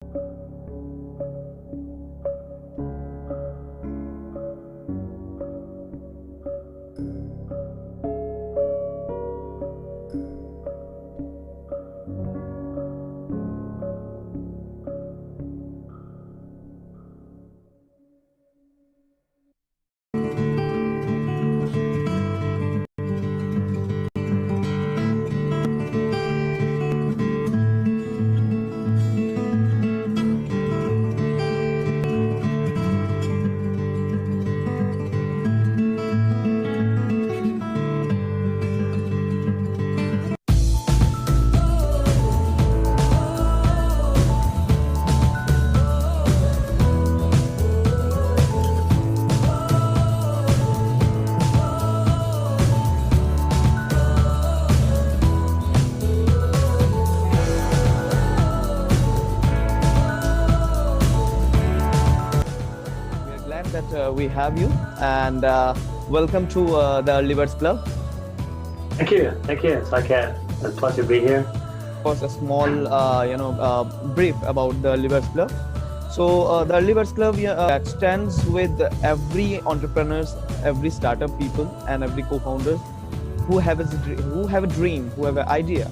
We are glad that we have you, and welcome to the Early Birds Club. Thank you. Thank you. It's like a pleasure to be here. Of course, a small, brief about the Early Birds Club. So the Early Birds Club that stands with every entrepreneurs, every startup people, and every co-founders who have a dream, who have an idea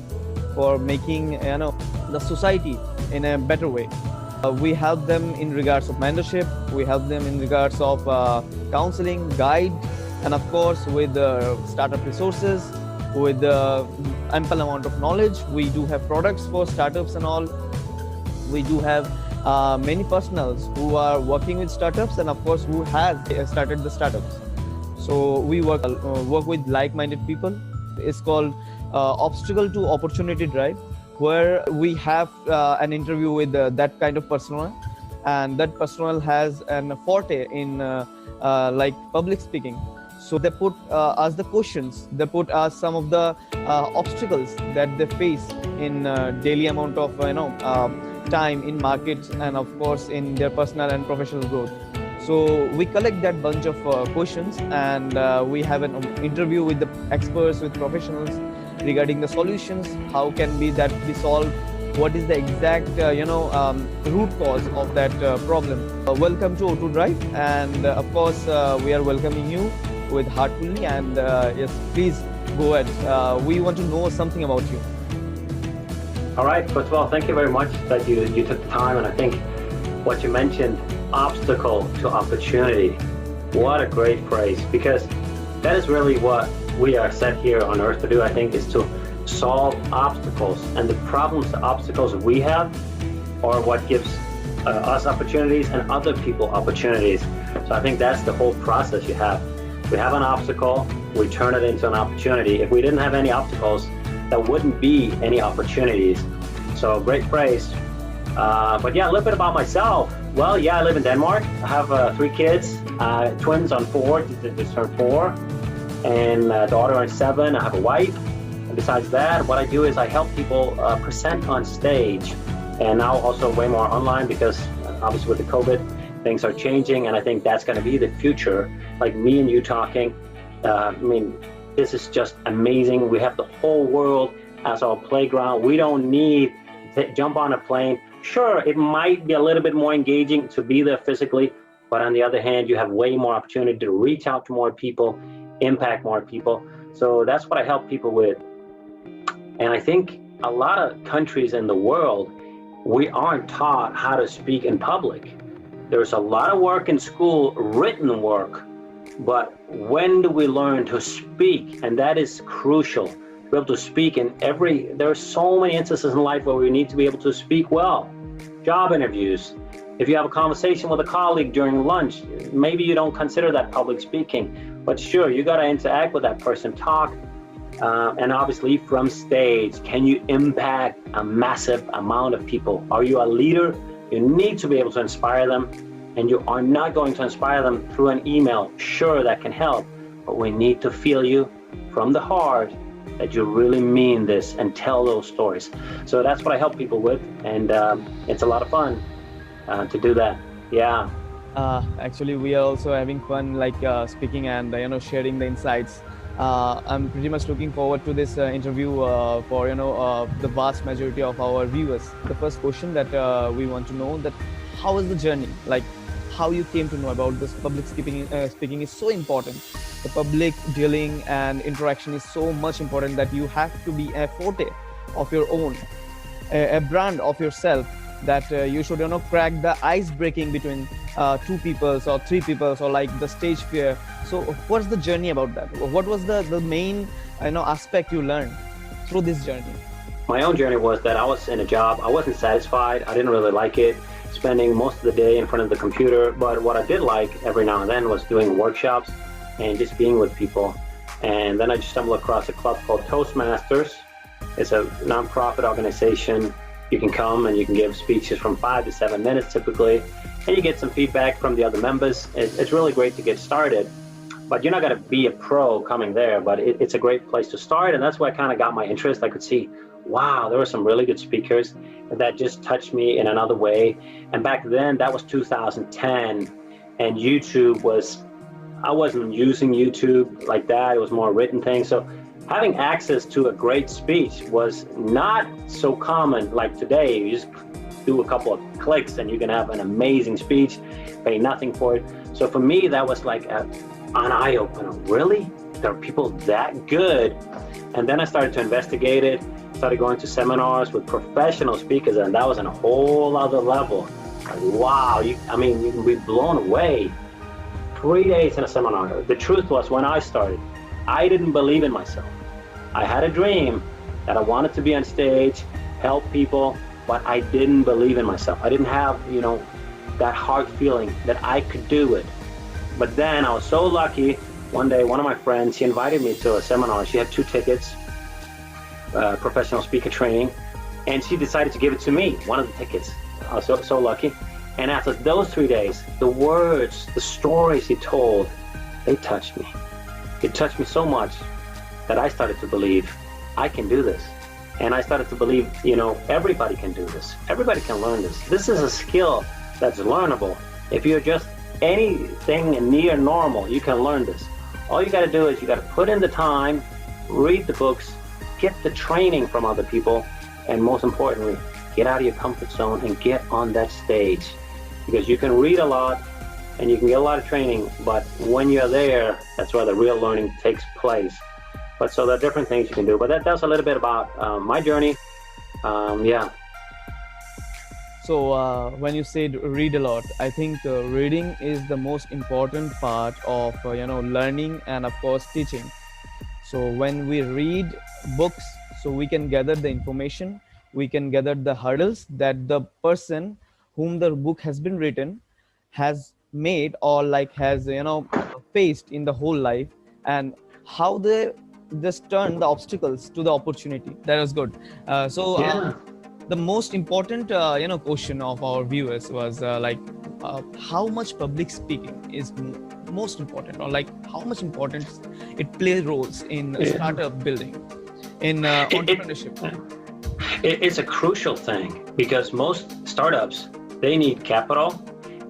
for making the society in a better way. We help them in regards of mentorship. We help them in regards of counseling, guide, and of course with startup resources, with ample amount of knowledge. We do have products for startups and all. We do have many personals who are working with startups, and of course who has started the startups. So we work with like-minded people. It's called Obstacle to Opportunity Drive, where we have an interview with that kind of persona, and that persona has an forte in like public speaking. So they put us the questions, they put us some of the obstacles that they face in daily amount of time in markets, and of course in their personal and professional growth. So we collect that bunch of questions, and we have an interview with the experts, with professionals regarding the solutions. How can be solved? What is the exact root cause of that problem? Welcome to O2 Drive, and of course we are welcoming you with heartfully, and yes, please go ahead. We want to know something about you. All right. First of all, thank you very much that you took the time. And I think what you mentioned, obstacle to opportunity, what a great phrase, because that is really what we are set here on earth to do. I think is to solve obstacles, and the problems, the obstacles we have are what gives us opportunities and other people opportunities. So I think that's the whole process you have. We have an obstacle, we turn it into an opportunity. If we didn't have any obstacles, there wouldn't be any opportunities. So great phrase. But yeah, a little bit about myself. Well, yeah, I live in Denmark. I have 3 kids, twins on 4, just turned 4, and a daughter on 7. I have a wife. And besides that, what I do is I help people present on stage, and now also way more online, because obviously with the COVID, things are changing, and I think that's going to be the future. Like me and you talking, I mean, this is just amazing. We have the whole world as our playground. We don't need to jump on a plane. Sure, it might be a little bit more engaging to be there physically, but on the other hand, you have way more opportunity to reach out to more people, impact more people. So that's what I help people with. And I think a lot of countries in the world, we aren't taught how to speak in public. There's a lot of work in school, written work, but when do we learn to speak? And that is crucial. Be able to speak there are so many instances in life where we need to be able to speak well. Job interviews. If you have a conversation with a colleague during lunch, maybe you don't consider that public speaking, but sure, you got to interact with that person, talk, and obviously from stage, can you impact a massive amount of people? Are you a leader? You need to be able to inspire them, and you are not going to inspire them through an email. Sure, that can help, but we need to feel you from the heart, that you really mean this, and tell those stories. So that's what I help people with, and it's a lot of fun to do that. Yeah. Actually, we are also having fun, like speaking and sharing the insights I'm pretty much looking forward to this interview for the vast majority of our viewers. The first question that we want to know, that how was the journey? Like, how you came to know about this public speaking is so important. The public dealing and interaction is so much important that you have to be a forte of your own, a brand of yourself, that you should crack the ice breaking between two peoples or three peoples, or like the stage fear. So what's the journey about that? What was the main aspect you learned through this journey? My own journey was that I was in a job, I wasn't satisfied, I didn't really like it, spending most of the day in front of the computer. But what I did like every now and then was doing workshops and just being with people. And then I just stumbled across a club called Toastmasters. It's a nonprofit organization. You can come and you can give speeches from 5 to 7 minutes typically, and you get some feedback from the other members. It's really great to get started, but you're not going to be a pro coming there, but it's a great place to start. And that's why I kind of got my interest. I could see, wow, there were some really good speakers that just touched me in another way. And back then, that was 2010, and YouTube was, I wasn't using YouTube like that. It was more written thing. So having access to a great speech was not so common like today. You just do a couple of clicks and you can have an amazing speech, pay nothing for it. So for me, that was like an eye-opener. Really? There are people that good? And then I started to investigate it, started going to seminars with professional speakers, and that was on a whole other level. Like, wow, you can be blown away. 3 days in a seminar. The truth was, when I started, I didn't believe in myself. I had a dream that I wanted to be on stage, help people, but I didn't believe in myself. I didn't have, that heart feeling that I could do it. But then I was so lucky. One day, one of my friends, she invited me to a seminar. She had 2 tickets, professional speaker training, and she decided to give it to me, one of the tickets. I was so lucky. And after those 3 days, the words, the stories he told, they touched me. It touched me so much that I started to believe I can do this. And I started to believe, everybody can do this. Everybody can learn this. This is a skill that's learnable. If you're just anything near normal, you can learn this. All you got to do is you got to put in the time, read the books, get the training from other people, and most importantly, get out of your comfort zone and get on that stage. Because you can read a lot and you can get a lot of training, but when you're there, that's where the real learning takes place. But so there are different things you can do. But that's a little bit about my journey. Yeah. So when you said read a lot, I think reading is the most important part of learning and of course teaching. So when we read books, so we can gather the information, we can gather the hurdles that the person whom the book has been written has made, or like has faced in the whole life, and how they just turn the obstacles to the opportunity. That was good. The most important question of our viewers was how much public speaking is most important, or like how much important it plays roles in startup building, in entrepreneurship. It's a crucial thing, because most startups, they need capital.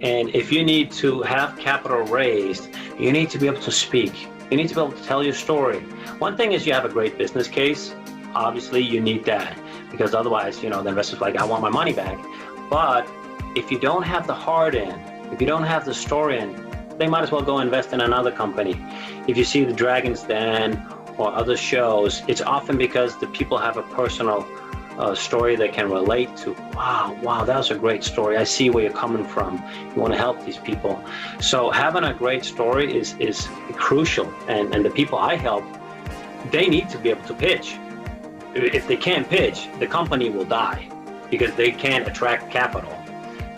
And if you need to have capital raised, you need to be able to speak. You need to be able to tell your story. One thing is you have a great business case. Obviously, you need that, because otherwise, the investor's like, I want my money back. But if you don't have the heart in, if you don't have the story in, they might as well go invest in another company. If you see the Dragon's Den or other shows, it's often because the people have a personal story they can relate to. Wow, that was a great story. I see where you're coming from. You want to help these people. So having a great story is crucial. And the people I help, they need to be able to pitch. If they can't pitch, the company will die because they can't attract capital.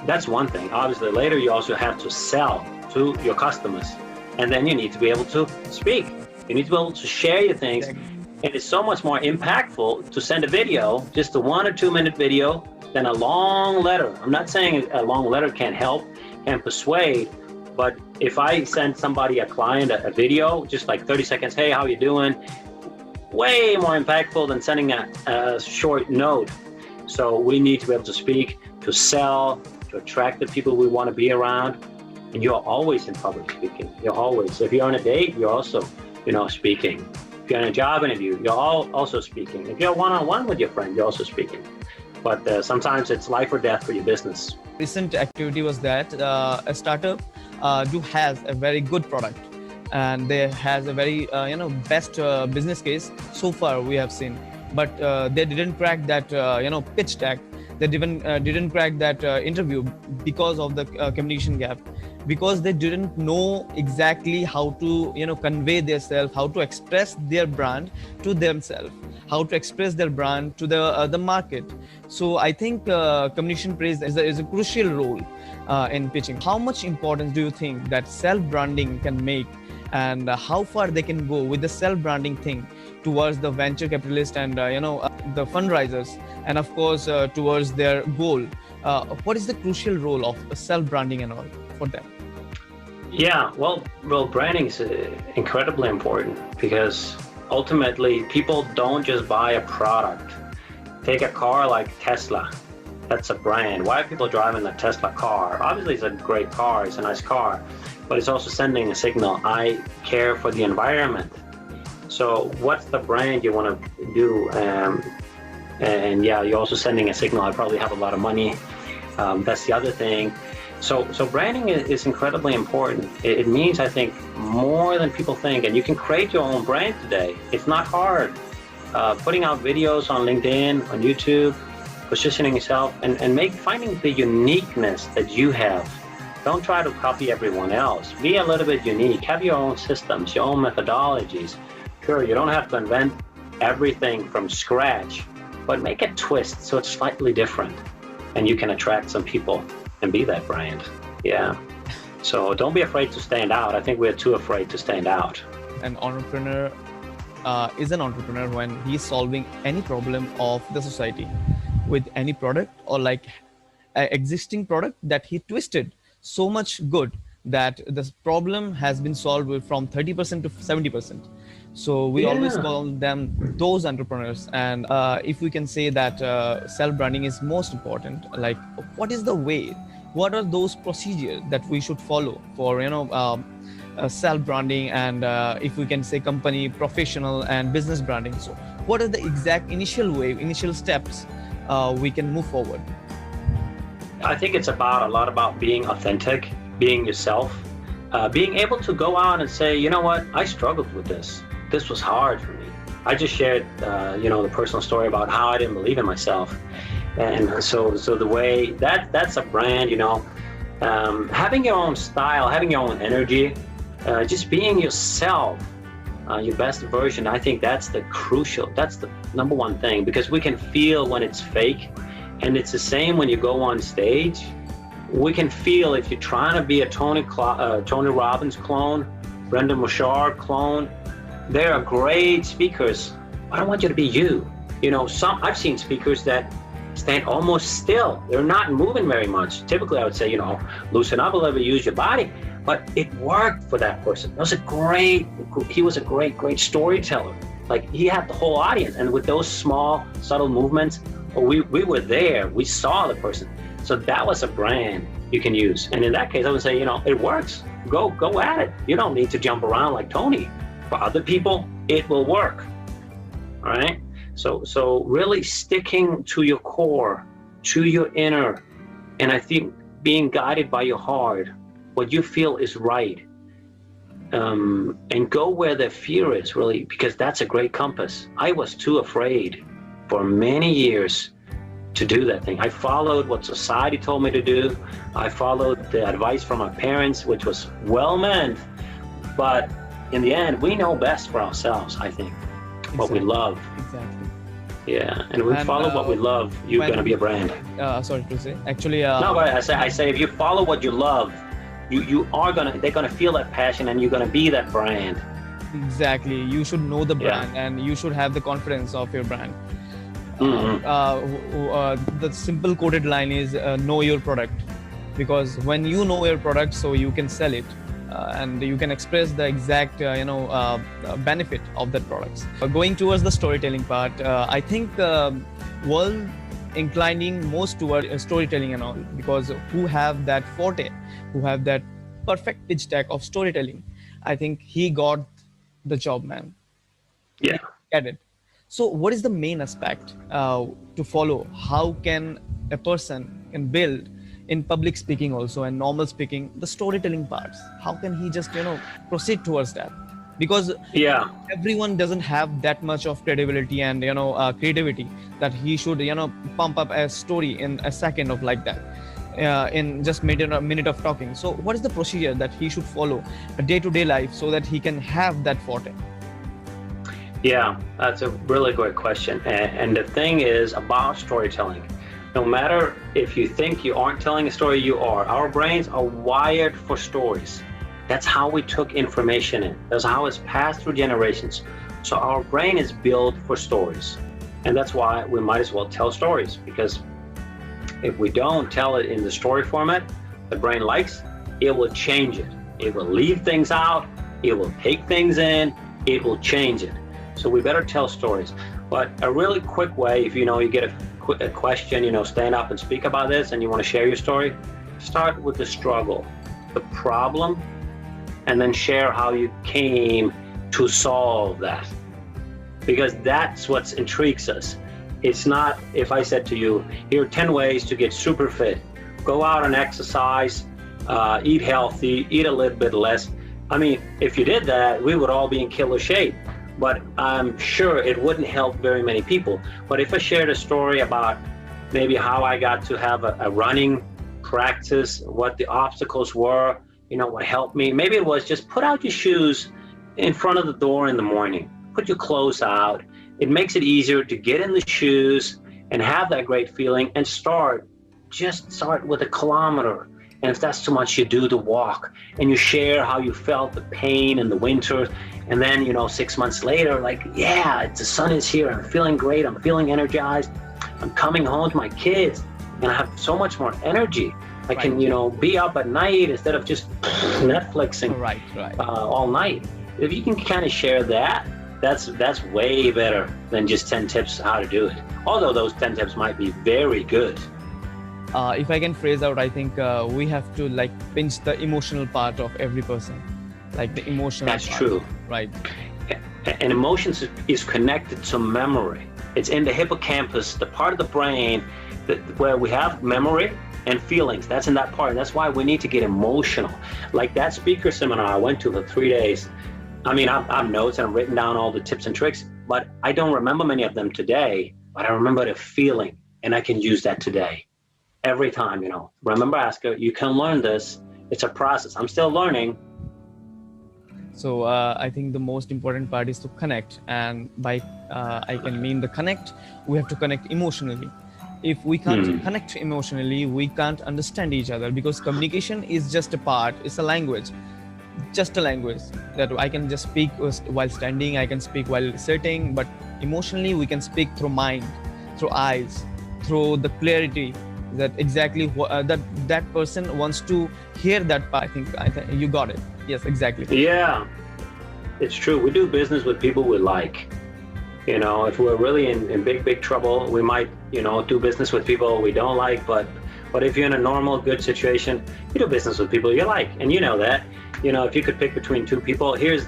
That's one thing. Obviously, later you also have to sell to your customers. And then you need to be able to speak. You need to be able to share your things. And it's so much more impactful to send a video, just a 1 or 2 minute video, than a long letter. I'm not saying a long letter can't help, can persuade, but if I send somebody, a client, a video, just like 30 seconds, hey, how you doing? Way more impactful than sending a short note. So we need to be able to speak, to sell, to attract the people we want to be around. And you're always in public speaking. You're always. If you're on a date, you're also, speaking. If you're in a job interview, you're also speaking. If you're one-on-one with your friend, you're also speaking. But sometimes it's life or death for your business. Recent activity was that a startup has a very good product, and they has a very best business case so far we have seen, but they didn't crack that pitch deck. They didn't crack that interview because of the communication gap, because they didn't know exactly how to convey themselves, how to express their brand to themselves, how to express their brand to the market. So I think communication plays is a crucial role in pitching. How much importance do you think that self-branding can make, and how far they can go with the self-branding thing towards the venture capitalist and the fundraisers, and of course towards their goal? What is the crucial role of self-branding and all for them? Yeah, well, branding is incredibly important, because ultimately people don't just buy a product. Take a car like Tesla. That's a brand. Why are people driving the Tesla car? Obviously it's a great car, it's a nice car, but it's also sending a signal, I care for the environment. So what's the brand you want to do? And yeah, you're also sending a signal, I probably have a lot of money. That's the other thing. So branding is incredibly important. It means, I think, more than people think, and you can create your own brand today. It's not hard. Putting out videos on LinkedIn, on YouTube, positioning yourself, and finding the uniqueness that you have. Don't try to copy everyone else. Be a little bit unique. Have your own systems, your own methodologies. Sure, you don't have to invent everything from scratch, but make a twist so it's slightly different, and you can attract some people and be that brand. Yeah. So don't be afraid to stand out. I think we're too afraid to stand out. An entrepreneur is an entrepreneur when he's solving any problem of the society with any product, or like an existing product that he twisted so much good that the problem has been solved from 30% to 70%. So we always call them those entrepreneurs. And if we can say that self-branding is most important, like what is the way, what are those procedures that we should follow for self-branding, and if we can say company, professional and business branding? So what are the exact initial steps we can move forward? I think it's a lot about being authentic, being yourself, being able to go out and say, you know what, I struggled with this. This was hard for me. I just shared, the personal story about how I didn't believe in myself. And so the way that's a brand, having your own style, having your own energy, just being yourself, your best version. I think that's the number one thing, because we can feel when it's fake, and it's the same when you go on stage. We can feel if you're trying to be a Tony Robbins clone, Brendan Bouchard clone. They are great speakers. I don't want you to be you. I've seen speakers that stand almost still. They're not moving very much. Typically, I would say, loosen up a little bit, use your body. But it worked for that person. He was a great storyteller. Like, he had the whole audience. And with those small, subtle movements, we were there. We saw the person. So that was a brand you can use. And in that case, I would say, it works. Go at it. You don't need to jump around like Tony. For other people, it will work. All right? So really sticking to your core, to your inner, and I think being guided by your heart, what you feel is right, and go where the fear is, really, because that's a great compass. I was too afraid for many years to do that thing. I followed what society told me to do. I followed the advice from my parents, which was well meant, but in the end, we know best for ourselves, I think. Exactly. What we love. Exactly. Yeah, and we follow what we love, you're going to be a brand. Sorry to say. Actually, no, but I say if you follow what you love, they're gonna feel that passion, and you're gonna be that brand. Exactly. You should know the brand, and you should have the confidence of your brand. The simple quoted line is know your product, because when you know your product, so you can sell it. And you can express the exact benefit of that products. Going towards the storytelling part, I think world inclining most toward storytelling and all, because who have that forte, who have that perfect pitch deck of storytelling, I think he got the job, man. Yeah. Get it. So what is the main aspect to follow? How can a person can build in public speaking also and normal speaking the storytelling parts? How can he just proceed towards that? Because Yeah. everyone doesn't have that much of credibility and creativity that he should pump up a story in a second of like that, in just a minute of talking. So what is the procedure that he should follow a day-to-day life so that he can have that forte? Yeah, that's a really great question. And the thing is about storytelling, no matter if you think you aren't telling a story, you are. Our brains are wired for stories. That's how we took information in. That's how it's passed through generations. So our brain is built for stories. And that's why we might as well tell stories, because if we don't tell it in the story format the brain likes, it will change it. It will leave things out. It will take things in. It will change it. So we better tell stories. But a really quick way, if you get a question, stand up and speak about this and you want to share your story, start with the struggle, the problem, and then share how you came to solve that. Because that's what intrigues us. It's not if I said to you, here are 10 ways to get super fit. Go out and exercise, eat healthy, eat a little bit less. I mean, if you did that, we would all be in killer shape. But I'm sure it wouldn't help very many people. But if I shared a story about maybe how I got to have a running practice, what the obstacles were, what helped me, maybe it was just put out your shoes in front of the door in the morning, put your clothes out. It makes it easier to get in the shoes and have that great feeling and just start with a kilometer. And if that's too much, you do the walk and you share how you felt the pain in the winter. And then, 6 months later, like, yeah, the sun is here. I'm feeling great. I'm feeling energized. I'm coming home to my kids and I have so much more energy. I can, be up at night instead of just Netflixing all night. If you can kind of share that, that's way better than just 10 tips how to do it. Although those 10 tips might be very good. If I can phrase out, I think we have to pinch the emotional part of every person, like the emotional That's part. True. Right. And emotions is connected to memory. It's in the hippocampus, the part of the brain where we have memory and feelings. That's in that part. And that's why we need to get emotional. Like that speaker seminar I went to for 3 days. I mean, I have notes and I've written down all the tips and tricks, but I don't remember many of them today, but I remember the feeling and I can use that today. Every time, remember, Asker, you can learn this. It's a process. I'm still learning. So I think the most important part is to connect. And by I can mean the connect, we have to connect emotionally. If we can't connect emotionally, we can't understand each other, because communication is just a part. It's a language, just a language that I can just speak while standing. I can speak while sitting, but emotionally we can speak through mind, through eyes, through the clarity that exactly that person wants to hear that part. I think you got it. Yes, exactly. Yeah, it's true. We do business with people we like. If we're really in big trouble, we might, do business with people we don't like. But if you're in a normal, good situation, you do business with people you like. And you know that. If you could pick between two people, here's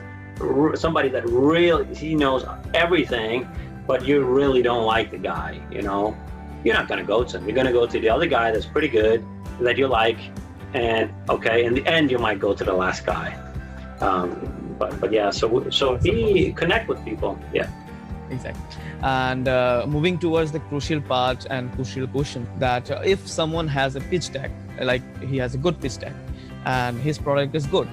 somebody that really, he knows everything, but you really don't like the guy, You're not going to go to him. You're going to go to the other guy that's pretty good, that you like. And okay, in the end, you might go to the last guy. But yeah, so connect with people. Yeah. Exactly. And moving towards the crucial part and crucial question, that if someone has a pitch deck, like he has a good pitch deck and his product is good,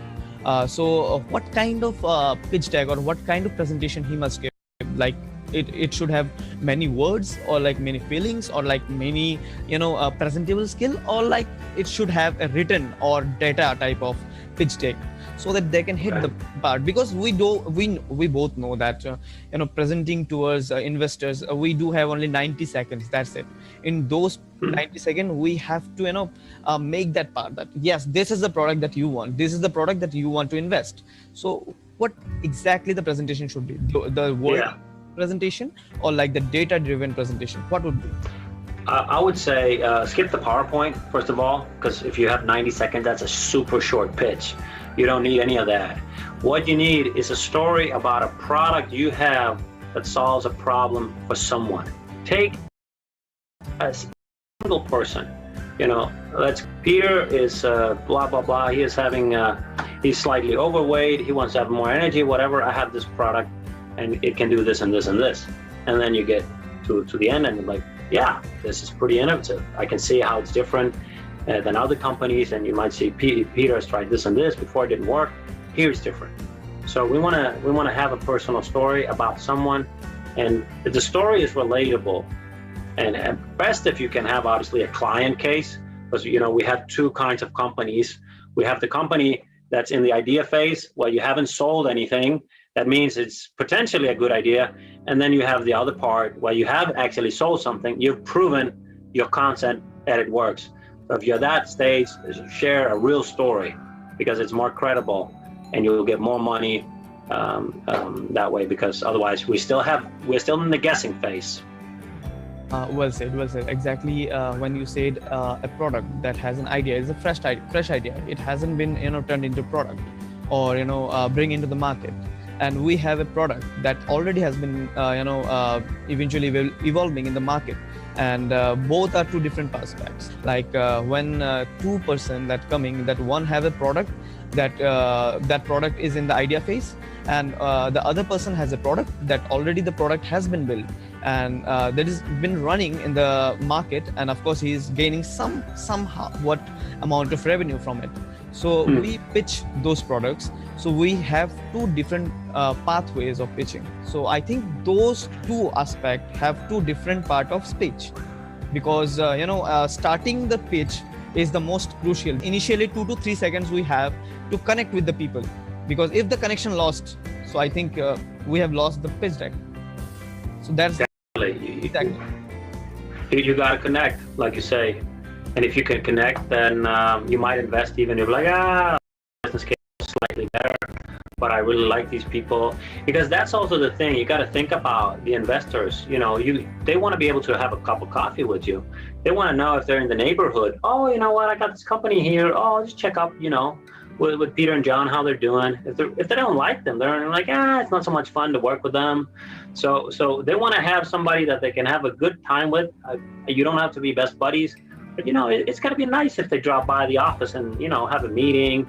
so what kind of pitch deck or what kind of presentation he must give? Like it should have many words or like many feelings or like many presentable skill, or like it should have a written or data type of pitch deck, so that they can hit the part. Because we both know that presenting towards investors, we do have only 90 seconds. That's it. In those 90 seconds, we have to make that part that yes, this is the product that you want, this is the product that you want to invest. So what exactly the presentation should be? The word presentation or like the data driven presentation? What would be? I would say skip the PowerPoint, first of all, because if you have 90 seconds, that's a super short pitch. You don't need any of that. What you need is a story about a product you have that solves a problem for someone. Take a single person. Let's Peter is blah blah blah. He is having he's slightly overweight. He wants to have more energy. Whatever. I have this product, and it can do this and this and this. And then you get to the end, and you're like, yeah, this is pretty innovative. I can see how it's different than other companies. And you might see Peter has tried this and this before, it didn't work. Here's different. So we want to have a personal story about someone, and the story is relatable. And at best, if you can have obviously a client case, because we have two kinds of companies. We have the company that's in the idea phase, where you haven't sold anything. That means it's potentially a good idea. And then you have the other part where you have actually sold something. You've proven your concept that it works. So if you're at that stage, share a real story, because it's more credible, and you'll get more money that way. Because otherwise, we're still in the guessing phase. Well said. Exactly. When you said a product that has an idea is a fresh idea. It hasn't been turned into product or bring into the market. And we have a product that already has been eventually evolving in the market. And both are two different aspects. Like when two person that one have a product that product is in the idea phase, and the other person has a product that already the product has been built, and that has been running in the market, and of course he is gaining somehow what amount of revenue from it. So we pitch those products. So we have two different pathways of pitching. So I think those two aspects have two different part of speech, because starting the pitch is the most crucial. Initially 2 to 3 seconds we have to connect with the people, because if the connection lost, so I think we have lost the pitch deck. So that's exactly. You got to connect, like you say. And if you can connect, then you might invest, even if business case is slightly better, but I really like these people. Because that's also the thing, you got to think about the investors. They want to be able to have a cup of coffee with you. They want to know if they're in the neighborhood. Oh, you know what? I got this company here. Oh, I'll just check up, with Peter and John, how they're doing. If they don't like them, they're like, it's not so much fun to work with them. So they want to have somebody that they can have a good time with. You don't have to be best buddies, but it's got to be nice if they drop by the office and have a meeting.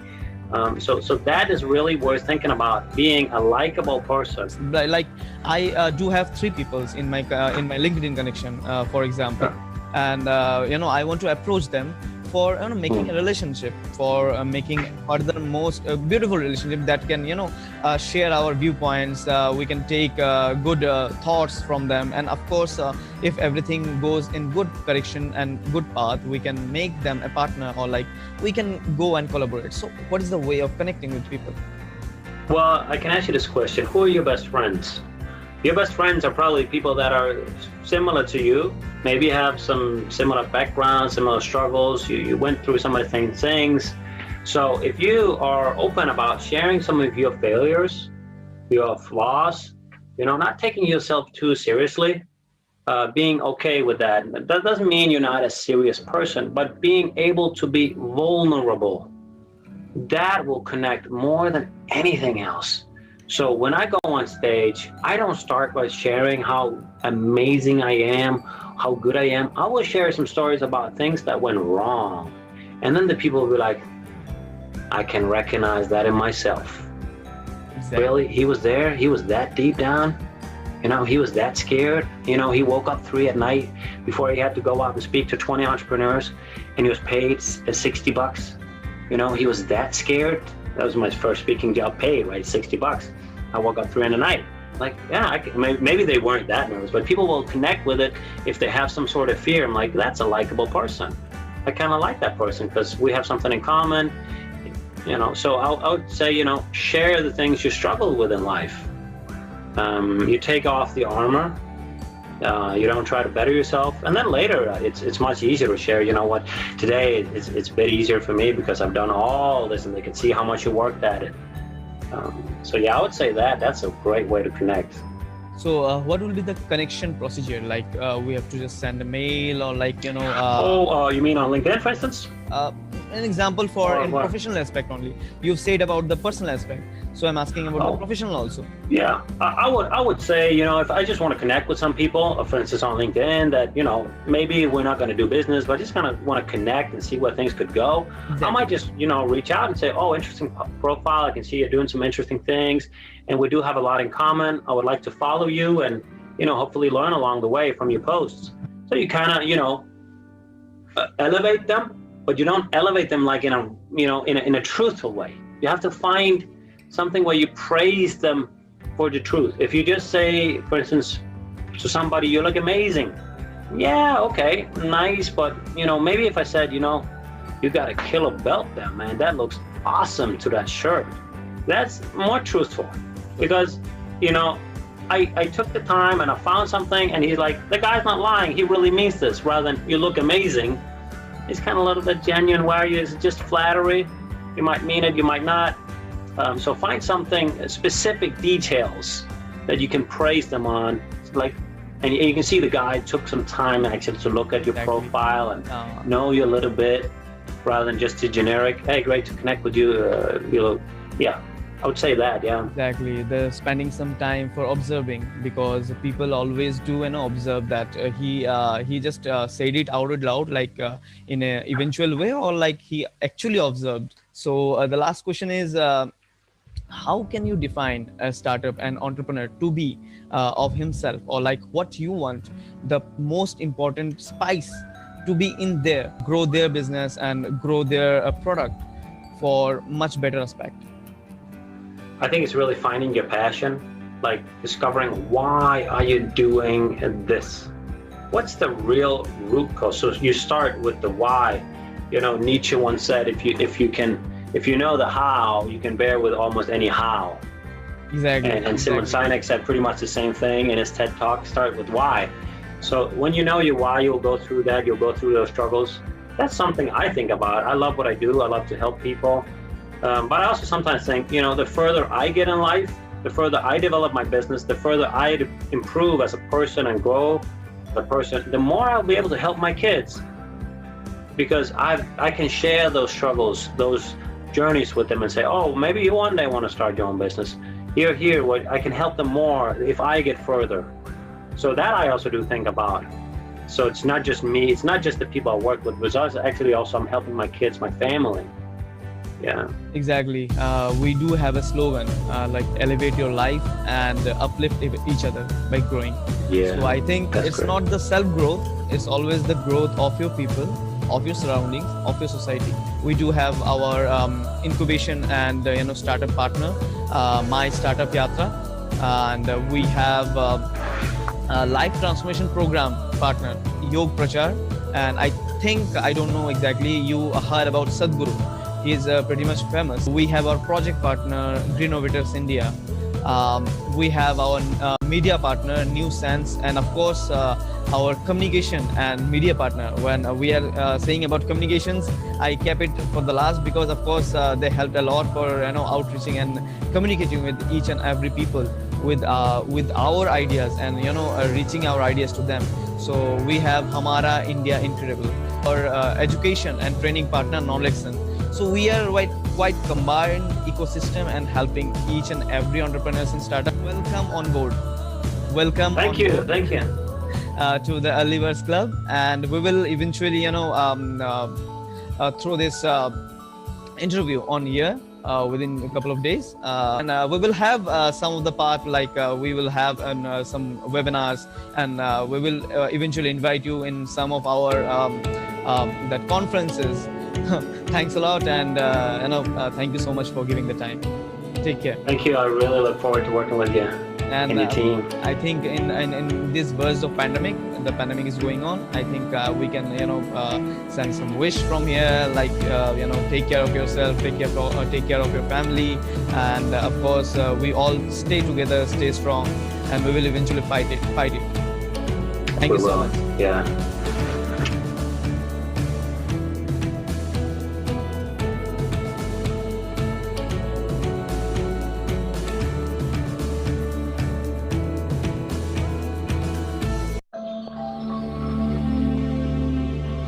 So that is really worth thinking about, being a likable person. Like I do have 3 people in my LinkedIn connection, for example, and I want to approach them for making a relationship, for making further most beautiful relationship that can share our viewpoints. We can take good thoughts from them, and of course if everything goes in good direction and good path, we can make them a partner, or like we can go and collaborate. So what is the way of connecting with people? Well, I can ask you this question: who are your best friends? Your best friends are probably people that are similar to you, maybe have some similar backgrounds, similar struggles. You went through some of the same things. So if you are open about sharing some of your failures, your flaws, not taking yourself too seriously, being okay with that. That doesn't mean you're not a serious person, but being able to be vulnerable, that will connect more than anything else. So when I go on stage, I don't start by sharing how amazing I am, how good I am. I will share some stories about things that went wrong. And then the people will be like, I can recognize that in myself. Exactly. Really? He was there? He was that deep down? He was that scared? He woke up 3 at night before he had to go out and speak to 20 entrepreneurs, and he was paid $60. He was that scared. That was my first speaking job, paid, right? $60. I woke up 3 in the night. Like, maybe they weren't that nervous, but people will connect with it if they have some sort of fear. I'm like, that's a likable person. I kind of like that person because we have something in common. So I would say, share the things you struggle with in life. You take off the armor. You don't try to better yourself, and then later it's much easier to share. What, today it's a bit easier for me because I've done all this, and they can see how much you worked at it. So yeah, I would say that's a great way to connect. So what will be the connection procedure? Like we have to just send a mail, or like you mean on LinkedIn, for instance? an example for Or in what? professional aspect only. You've said about the personal aspect, so I'm asking about the professional also. Yeah, I would say, if I just want to connect with some people, for instance, on LinkedIn, that, maybe we're not going to do business, but I just kind of want to connect and see where things could go. Exactly. I might just, reach out and say, oh, interesting profile. I can see you're doing some interesting things, and we do have a lot in common. I would like to follow you and, hopefully learn along the way from your posts. So you kind of, elevate them, but you don't elevate them like in a truthful way. You have to find something where you praise them for the truth. If you just say, for instance, to somebody, you look amazing. Yeah, okay, nice, but maybe if I said, you got a killer belt there, man, that looks awesome to that shirt. That's more truthful, because I took the time and I found something, and he's like, the guy's not lying, he really means this, rather than you look amazing. It's kind of a little bit genuine, where it's just flattery. You might mean it, you might not. So find something, specific details that you can praise them on, and you can see the guy took some time actually to look at your profile and know you a little bit, rather than just a generic, hey, great to connect with you. Yeah, I would say that, yeah. Exactly, the spending some time for observing, because people always do observe that he just said it out loud, like in a eventual way, or like he actually observed. So the last question is, how can you define a startup and entrepreneur to be of himself, or like what you want the most important spice to be in there, grow their business and grow their product for much better aspect? I think it's really finding your passion, like discovering why are you doing this? What's the real root cause? So you start with the why. Nietzsche once said, if you know the how, you can bear with almost any how. Exactly. And Simon Sinek said pretty much the same thing in his TED Talk, start with why. So when you know your why, you'll go through that, you'll go through those struggles. That's something I think about. I love what I do. I love to help people. But I also sometimes think, the further I get in life, the further I develop my business, the further I improve as a person and grow as a person, the more I'll be able to help my kids. Because I can share those struggles, those journeys with them, and say, oh, maybe you one day want to start your own business. Here, what I can help them more if I get further. So that I also do think about. So it's not just me, it's not just the people I work with, but actually also I'm helping my kids, my family. Yeah, exactly. We do have a slogan like elevate your life and uplift each other by growing. Yeah, so I think it's great. Not the self-growth, it's always the growth of your people, of your surroundings, of your society. We do have our incubation and startup partner, My Startup Yatra, and we have a life transformation program partner, Yog Prachar, and I don't know exactly, you heard about Sadhguru. He's pretty much famous. We have our project partner, Greennovators India. We have our media partner, New Sense, and of course our communication and media partner. When we are saying about communications, I kept it for the last, because of course they helped a lot for outreaching and communicating with each and every people with our ideas and reaching our ideas to them. So we have Hamara India Incredible, our education and training partner, Knowledge. So we are quite combined ecosystem and helping each and every entrepreneurs and startup. Welcome on board. Welcome. Thank you. To the Early Birds Club, and we will eventually throw this interview on here within a couple of days, and we will have some of the part, like we will have some webinars, and we will eventually invite you in some of our that conferences. Thanks a lot, and thank you so much for giving the time. Take care. Thank you. I really look forward to working with you and your team. I think in this burst of pandemic, the pandemic is going on. I think we can send some wish from here, like take care of yourself, take care of your family, and of course we all stay together, stay strong, and we will eventually fight it. Thank you so much. Yeah.